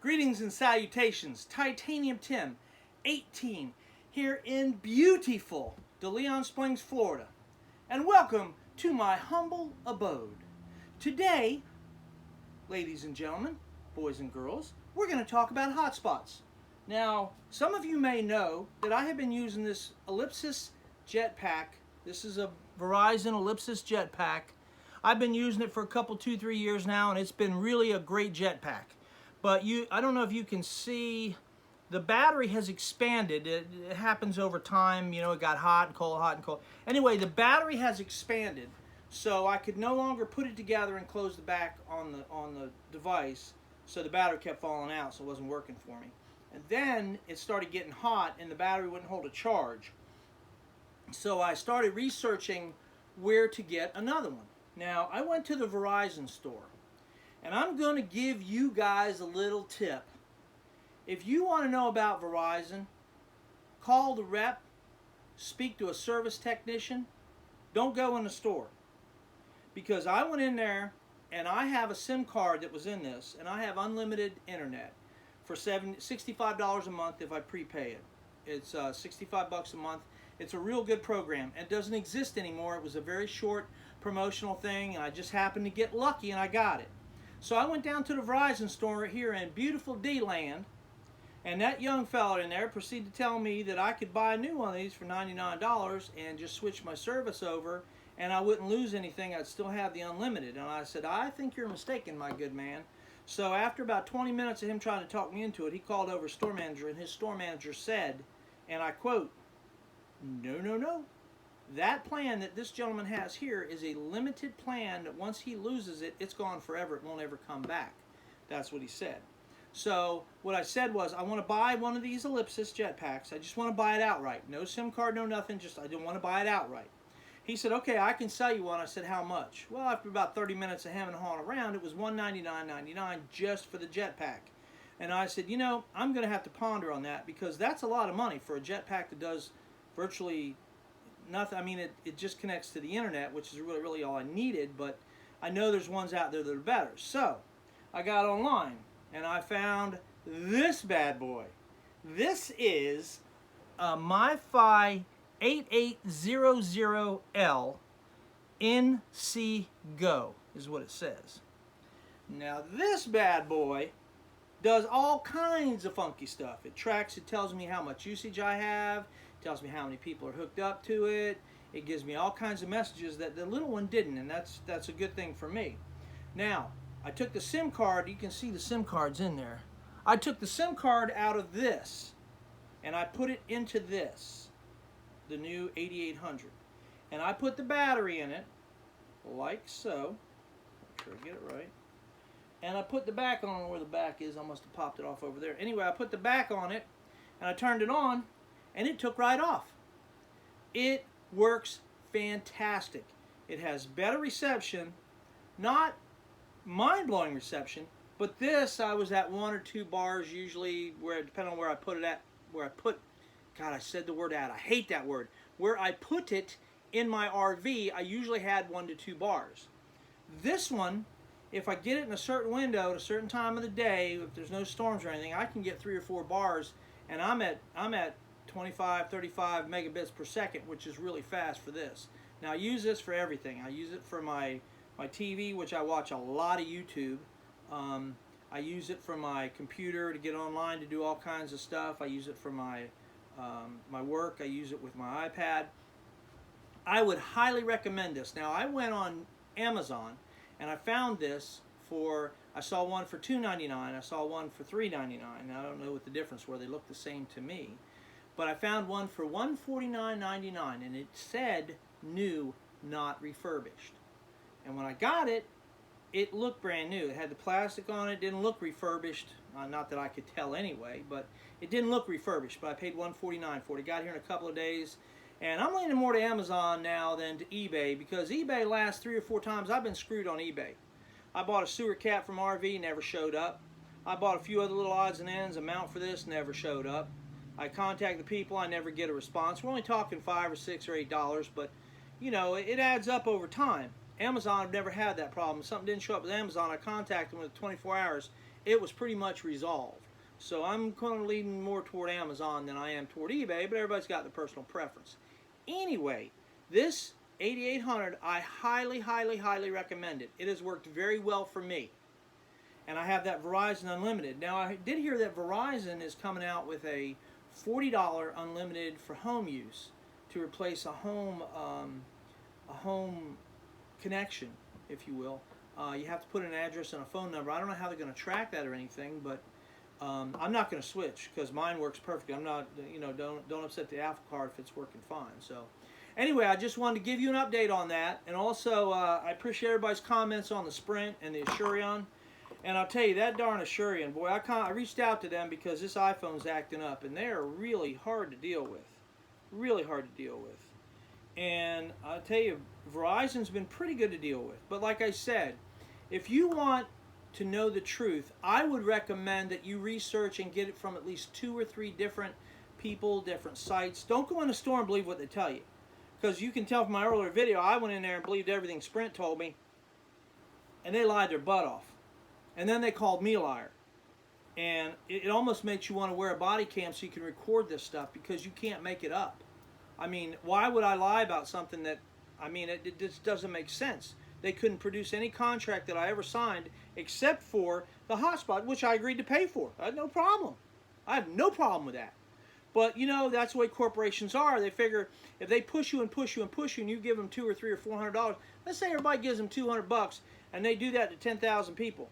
Greetings and salutations, Titanium Tim, 18, here in beautiful DeLeon Springs, Florida. And welcome to my humble abode. Today, ladies and gentlemen, boys and girls, we're going to talk about hotspots. Now, some of you may know that I have been using this Ellipsis jetpack. This is a Verizon Ellipsis jetpack. I've been using it for a couple, 2-3 years now, and it's been really a great jetpack. But I don't know if you can see, the battery has expanded. It happens over time. You know, it got hot and cold, hot and cold. Anyway, the battery has expanded, so I could no longer put it together and close the back on the device. So the battery kept falling out, so it wasn't working for me. And then it started getting hot, and the battery wouldn't hold a charge. So I started researching where to get another one. Now, I went to the Verizon store. And I'm going to give you guys a little tip. If you want to know about Verizon, call the rep, speak to a service technician. Don't go in the store. Because I went in there and I have a SIM card that was in this, and I have unlimited internet for $65 a month if I prepay it. It's $65 a month. It's a real good program. It doesn't exist anymore. It was a very short promotional thing, and I just happened to get lucky and I got it. So I went down to the Verizon store here in beautiful D-Land, and that young fella in there proceeded to tell me that I could buy a new one of these for $99 and just switch my service over, and I wouldn't lose anything. I'd still have the unlimited. And I said, I think you're mistaken, my good man. So after about 20 minutes of him trying to talk me into it, he called over a store manager, and his store manager said, and I quote, "No, no, no. That plan that this gentleman has here is a limited plan that once he loses it, it's gone forever. It won't ever come back." That's what he said. So what I said was, I want to buy one of these Ellipsis jetpacks. I just want to buy it outright. No SIM card, no nothing. Just I don't want to buy it outright. He said, okay, I can sell you one. I said, how much? Well, after about 30 minutes of hemming and hawing around, it was $199.99 just for the jetpack. And I said, you know, I'm going to have to ponder on that, because that's a lot of money for a jetpack that does virtually nothing. I mean, it just connects to the internet, which is really all I needed, but I know there's ones out there that are better. So I got online and I found this bad boy. This is a MiFi 8800L NC Go is what it says. Now this bad boy does all kinds of funky stuff. It tracks, it tells me how much usage I have, tells me how many people are hooked up to it. It gives me all kinds of messages that the little one didn't, and that's a good thing for me. Now, I took the SIM card. You can see the SIM card's in there. I took the SIM card out of this, and I put it into this, the new 8800. And I put the battery in it, like so. Make sure I get it right. And I put the back on where the back is. I must have popped it off over there. Anyway, I put the back on it, and I turned it on, and it took right off. It works fantastic. It has better reception, not mind-blowing reception, but this, I was at 1 or 2 bars usually, where depending on where I put it at, God, I said the word at, I hate that word. Where I put it in my RV, I usually had 1 to 2 bars. This one, if I get it in a certain window at a certain time of the day, if there's no storms or anything, I can get 3 or 4 bars, and I'm at 25, 35 megabits per second, which is really fast for this. Now I use this for everything. I use it for my TV, which I watch a lot of YouTube. I use it for my computer to get online to do all kinds of stuff. I use it for my work. I use it with my iPad. I would highly recommend this. Now I went on Amazon and I found this I saw one for $2.99. I saw one for $3.99. I don't know what the difference were. They look the same to me. But I found one for $149.99, and it said new, not refurbished. And when I got it, it looked brand new. It had the plastic on it. Didn't look refurbished. Not that I could tell anyway, but it didn't look refurbished. But I paid $149 for it. It got here in a couple of days. And I'm leaning more to Amazon now than to eBay, because eBay last 3 or 4 times I've been screwed on eBay. I bought a sewer cap from RV, never showed up. I bought a few other little odds and ends, a mount for this, never showed up. I contact the people, I never get a response. We're only talking $5 or $6 or $8, but you know, it adds up over time. Amazon, I've never had that problem. If something didn't show up with Amazon, I contact them within 24 hours, it was pretty much resolved. So I'm kind of leaning more toward Amazon than I am toward eBay, but everybody's got their personal preference. Anyway, this 8800, I highly, highly, highly recommend it. It has worked very well for me. And I have that Verizon Unlimited. Now, I did hear that Verizon is coming out with a $40 unlimited for home use to replace a home connection, if you will. You have to put an address and a phone number. I don't know how they're going to track that or anything, but I'm not going to switch because mine works perfectly. I'm not, don't upset the Apple Card if it's working fine. So, anyway, I just wanted to give you an update on that, and also I appreciate everybody's comments on the Sprint and the Asurion. And I'll tell you, that darn Asurion, boy, I reached out to them because this iPhone's acting up, and they are really hard to deal with. Really hard to deal with. And I'll tell you, Verizon's been pretty good to deal with. But like I said, if you want to know the truth, I would recommend that you research and get it from at least 2 or 3 different people, different sites. Don't go in the store and believe what they tell you. Because you can tell from my earlier video, I went in there and believed everything Sprint told me, and they lied their butt off. And then they called me a liar. And it almost makes you want to wear a body cam so you can record this stuff because you can't make it up. I mean, why would I lie about something that, I mean, it just doesn't make sense. They couldn't produce any contract that I ever signed except for the hotspot, which I agreed to pay for. I had no problem. I have no problem with that. But, that's the way corporations are. They figure if they push you and push you and push you and you give them $200 or $300 or $400, let's say everybody gives them $200 and they do that to 10,000 people.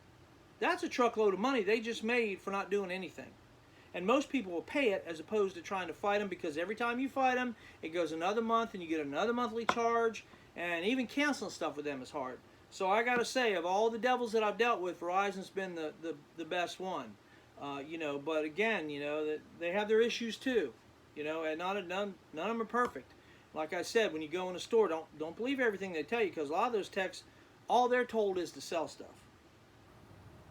That's a truckload of money they just made for not doing anything. And most people will pay it as opposed to trying to fight them, because every time you fight them, it goes another month and you get another monthly charge, and even canceling stuff with them is hard. So I got to say, of all the devils that I've dealt with, Verizon's been the best one. But again, they have their issues too. And none of them are perfect. Like I said, when you go in a store, don't believe everything they tell you, because a lot of those techs, all they're told is to sell stuff.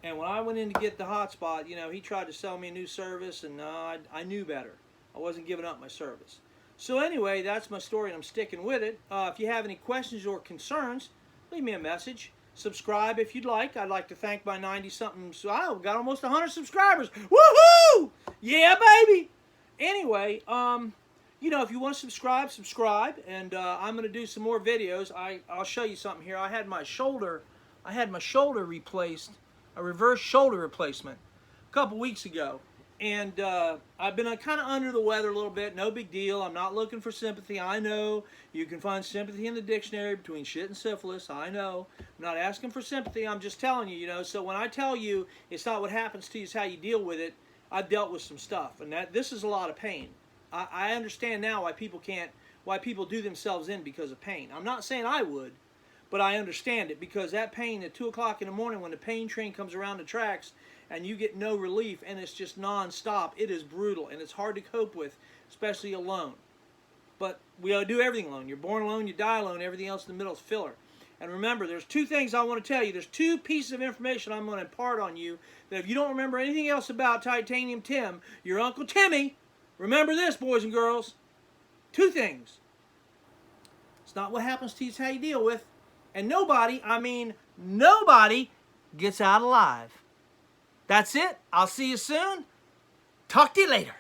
And when I went in to get the hotspot, he tried to sell me a new service, and I knew better. I wasn't giving up my service. So anyway, that's my story, and I'm sticking with it. If you have any questions or concerns, leave me a message. Subscribe if you'd like. I'd like to thank my 90-something. I've got almost 100 subscribers. Woohoo! Yeah, baby! Anyway, if you want to subscribe. And I'm going to do some more videos. I'll show you something here. I had my shoulder replaced. A reverse shoulder replacement a couple weeks ago, and I've been kind of under the weather a little bit. No big deal. I'm not looking for sympathy. I know you can find sympathy in the dictionary between shit and syphilis. I know. I'm not asking for sympathy. I'm just telling you, so when I tell you it's not what happens to you, it's how you deal with it. I've dealt with some stuff, and this is a lot of pain. I understand now why people do themselves in because of pain. I'm not saying I would, but I understand it, because that pain at 2 o'clock in the morning when the pain train comes around the tracks and you get no relief and it's just non-stop, it is brutal and it's hard to cope with, especially alone. But we ought to do everything alone. You're born alone, you die alone, everything else in the middle is filler. And remember, there's 2 things I want to tell you. There's 2 pieces of information I'm going to impart on you that if you don't remember anything else about Titanium Tim, your Uncle Timmy, remember this, boys and girls. 2 things. It's not what happens to you, it's how you deal with. And nobody gets out alive. That's it. I'll see you soon. Talk to you later.